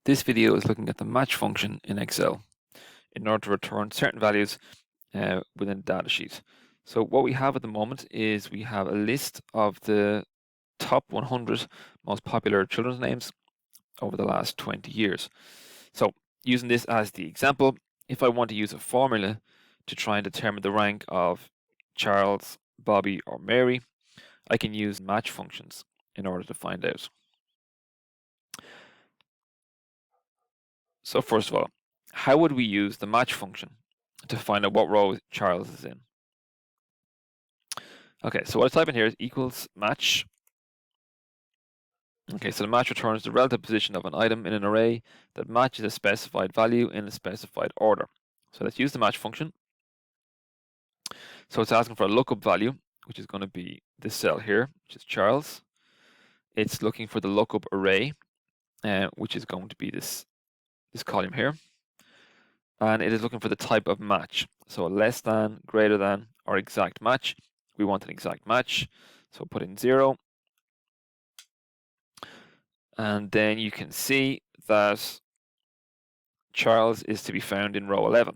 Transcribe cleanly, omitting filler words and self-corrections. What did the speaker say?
This video is looking at the match function in Excel in order to return certain values within the datasheet. So what we have at the moment is we have a list of the top 100 most popular children's names over the last 20 years. So using this as the example, if I want to use a formula to try and determine the rank of Charles, Bobby, or Mary, I can use match functions in order to find out. So first of all, how would we use the match function to find out what row Charles is in? Okay, so what I type in here is equals match. Okay, so the match returns the relative position of an item in an array that matches a specified value in a specified order. So let's use the match function. So it's asking for a lookup value, which is going to be this cell here, which is Charles. It's looking for the lookup array, which is going to be this column here. And it is looking for the type of match. So less than, greater than, or exact match. We want an exact match. So put in 0. And then you can see that Charles is to be found in row 11.